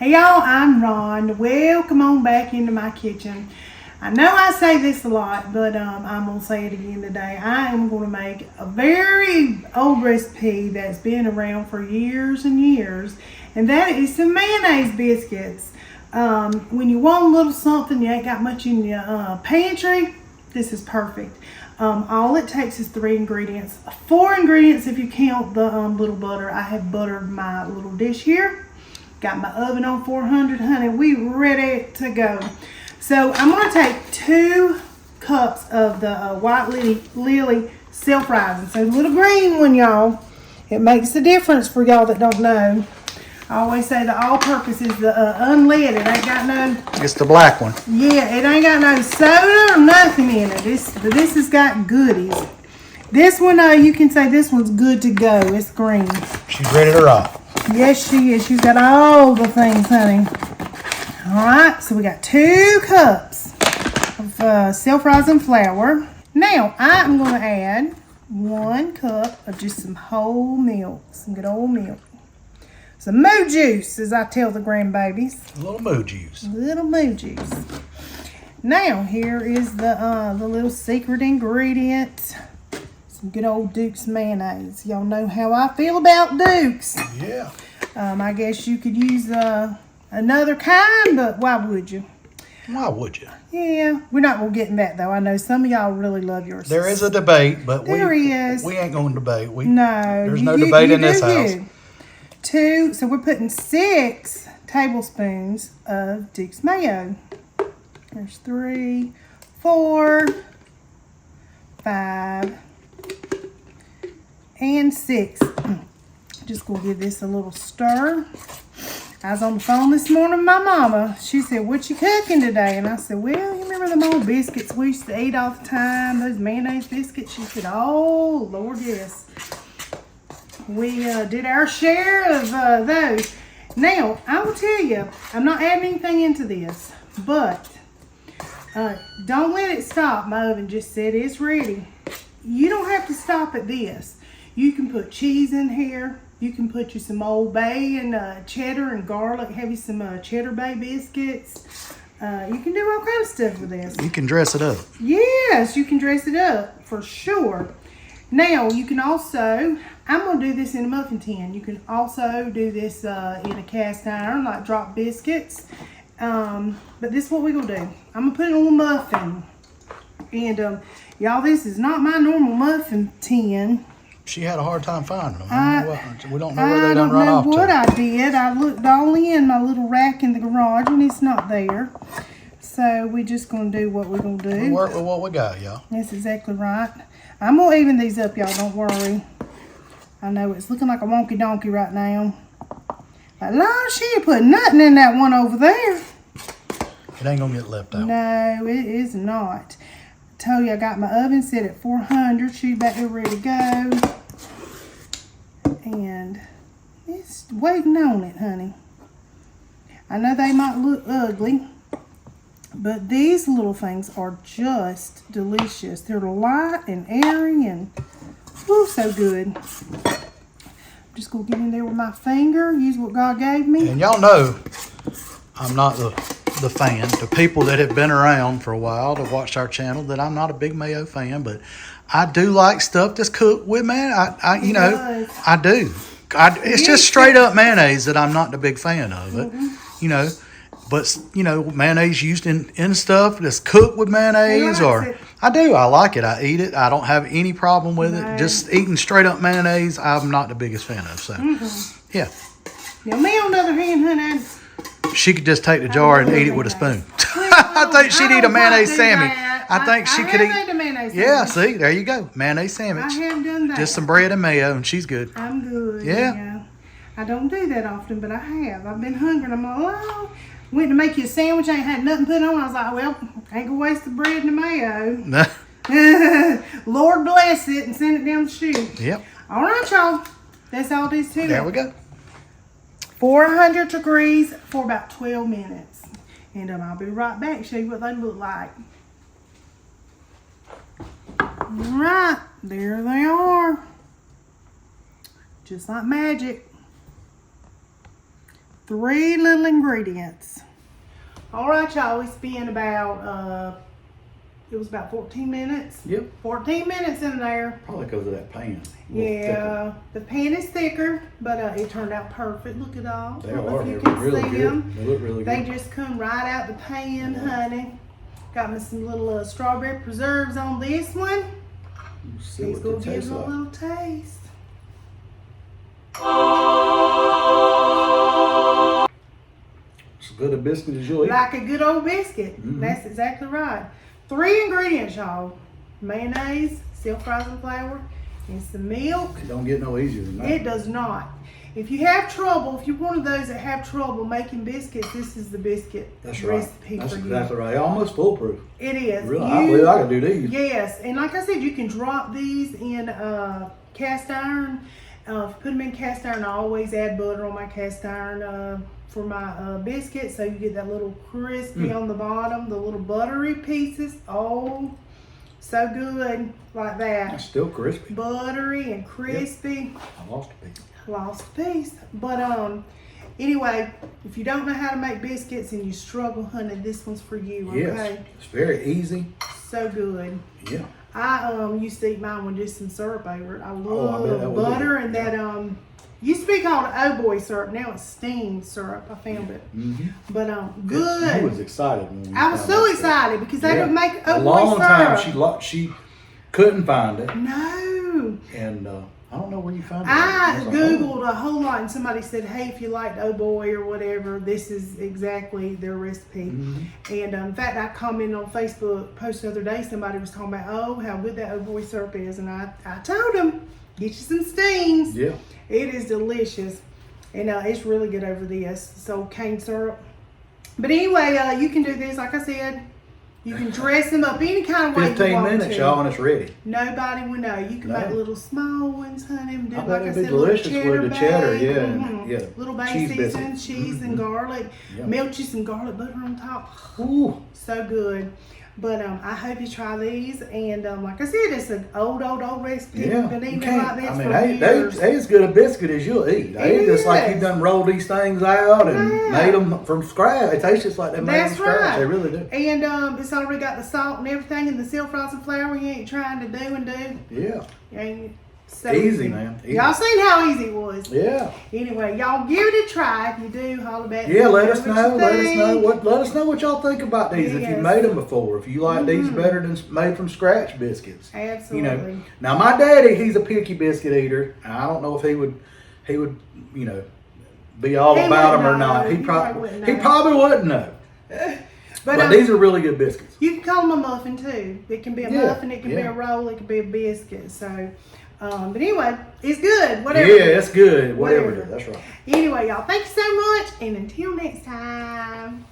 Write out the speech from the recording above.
Hey y'all, I'm Rhonda. Welcome on back into my kitchen. I know I say this a lot, but I'm going to say it again today. I am going to make a very old recipe that's been around for years and years, and that is some mayonnaise biscuits. When you want a little something, you ain't got much in your pantry, this is perfect. All it takes is 3 ingredients. 4 ingredients if you count the little butter. I have buttered my little dish here. Got my oven on 400, honey. We ready to go. So I'm going to take 2 cups of the white lily self-rising. So the little green one, y'all. It makes a difference for y'all that don't know. I always say the all-purpose is the unleaded. It ain't got no... It's the black one. Yeah, it ain't got no soda or nothing in it. This has got goodies. This one, you can say this one's good to go. It's green. She's ready to rock. Yes, she is. She's got all the things, honey. All right, so we got 2 cups of self-rising flour. Now, I'm going to add 1 cup of just some whole milk, some good old milk. Some moo juice, as I tell the grandbabies. A little moo juice. A little moo juice. Now, here is the little secret ingredient. Some good old Duke's mayonnaise. Y'all know how I feel about Duke's. Yeah. I guess you could use another kind, but why would you? Why would you? Yeah, we're not going to get in that, though. I know some of y'all really love yours. There is a debate, but we ain't going to debate. There's no debate in this house. 2, so we're putting 6 tablespoons of Duke's mayo. There's 3, 4, 5, and 6. Just gonna give this a little stir. I was on the phone this morning with my mama. She said, "What you cooking today?" And I said, "Well, you remember them old biscuits we used to eat all the time, those mayonnaise biscuits?" She said, "Oh, Lord, yes. We did our share of those." Now, I will tell you, I'm not adding anything into this, but don't let it stop. My oven just said it's ready. You don't have to stop at this. You can put cheese in here. You can put you some Old Bay and cheddar and garlic. Have you some cheddar bay biscuits. You can do all kinds of stuff with this. You can dress it up. Yes, you can dress it up for sure. Now, you can also, I'm going to do this in a muffin tin. You can also do this in a cast iron, like drop biscuits. But this is what we're going to do. I'm going to put it on a muffin. And, y'all, this is not my normal muffin tin. She had a hard time finding them. We don't know where they done run off to. I don't know what I did. I looked all in my little rack in the garage, and it's not there. So we're just going to do what we're going to do. We work with what we got, y'all. That's exactly right. I'm going to even these up, y'all. Don't worry. I know it's looking like a wonky donkey right now. But Lord, she ain't put nothing in that one over there. It ain't going to get left out. No, it is not. I told you I got my oven set at 400. She's back there ready to go. And it's waiting on it, honey. I know they might look ugly, but these little things are just delicious. They're light and airy and whew, so good. I'm just going to get in there with my finger, use what God gave me. And y'all know I'm not the fan. The people that have been around for a while to watch our channel, that I'm not a big mayo fan, but I do like stuff that's cooked with mayonnaise. I do. It's just straight up mayonnaise that I'm not the big fan of it. But mayonnaise used in stuff that's cooked with mayonnaise, I like it. I eat it. I don't have any problem with it. Just eating straight up mayonnaise, I'm not the biggest fan of. So, yeah. Now, me on the other hand, honey, she could just take the jar and eat it with a spoon. I think she'd eat a mayonnaise sandwich. I think she could eat a mayonnaise sandwich. Yeah, see, there you go. Mayonnaise sandwich. I have done that. Just some bread and mayo, and she's good. I'm good. Yeah. I don't do that often, but I have. I've been hungry, and I'm like, oh, went to make you a sandwich. I ain't had nothing put on. I was like, well, I ain't gonna waste the bread and the mayo. Lord bless it and send it down the chute. Yep. All right, y'all. That's all it is to it. There we go. 400 degrees for about 12 minutes. And I'll be right back, show you what they look like. All right, there they are. Just like magic. 3 little ingredients. All right, y'all, it's been about, it was about 14 minutes. Yep. 14 minutes in there. Probably because of that pan. Yeah, the pan is thicker, but it turned out perfect. Look at all. They I don't know are. if you They're can really see good. them. They look really They good. just come right out the pan, honey. Got me some little strawberry preserves on this one. Let's see He's what gonna they give taste them a like. little taste. As good a biscuit as you'll eat. Like a good old biscuit. Mhm. That's exactly right. 3 ingredients, y'all. Mayonnaise, self-rising flour, and some milk. It don't get no easier than that. It does not. If you have trouble, if you're one of those that have trouble making biscuits, this is the biscuit That's right. recipe That's for exactly you. right. Almost foolproof. It is. Really, I believe I can do these. Yes, and like I said, you can drop these in cast iron. If you put them in cast iron, I always add butter on my cast iron for my biscuits, so you get that little crispy on the bottom, the little buttery pieces. Oh, so good like that. It's still crispy. Buttery and crispy. I lost a piece. Lost a piece. But anyway, if you don't know how to make biscuits and you struggle, honey, this one's for you. Okay. Yes. It's very easy. So good. Yeah. I used to eat mine with just some syrup over it. I love bet that would be butter good. and that used to be called oh boy syrup. Now it's steamed syrup. I found it. Mm-hmm. But He good. was excited when we I was found so that stuff. excited because they Yeah. would make A oh boy long time syrup. she couldn't find it, No. and I don't know where you found it. I It was a whole- Googled a whole lot and somebody said, hey, if you liked oh boy or whatever, this is exactly their recipe. Mhm. And in fact, I commented on Facebook post the other day, somebody was talking about, oh, how good that oh boy syrup is. And I told them, get you some steams. Yeah. It is delicious. And it's really good over this. So cane syrup. But anyway, you can do this, like I said. You can dress them up any kind of way you 15 want minutes, to. y'all, and it's ready. Nobody will know. You can No. make little small ones, honey. And do, I bet like I it'd be said, little delicious cheddar with the cheddar, bake. yeah, and Mhm. yeah, Little bay cheese seasoned biscuits. cheese and garlic. Yeah. Melt you some garlic butter on top. Ooh. So good. But I hope you try these. And like I said, it's an old recipe. Yeah. We've been You eating can't. like this I mean, for they years. as good a biscuit as you'll eat. They just like is. you done rolled these things out and Yeah. made them from scratch. It tastes just like they made them That's from scratch. right. They really do. And it's already got the salt and everything and the self-rising flour you ain't trying to do and do. Yeah. You ain't so Easy, man. Easy. Y'all seen how easy it was. Yeah. Anyway, y'all give it a try. If you do, holler back. Yeah, let us what know. you Let us think. know what y'all think about these. If Yes. you made them before, if you like these Mhm. better than made from scratch biscuits. Absolutely. You know. Now my daddy, he's a picky biscuit eater. And I don't know if he would, you know, be all He about them wouldn't or not. know. He He probably probably probably wouldn't know. wouldn't know. But, But these are really good biscuits. you can call them a muffin too. It can be a Yeah, muffin, it can be yeah. a roll, it can be a biscuit. So, but anyway, it's good. Whatever. Yeah, it's good. Whatever it Whatever. is. That's right. Anyway, y'all, thank you so much. And until next time.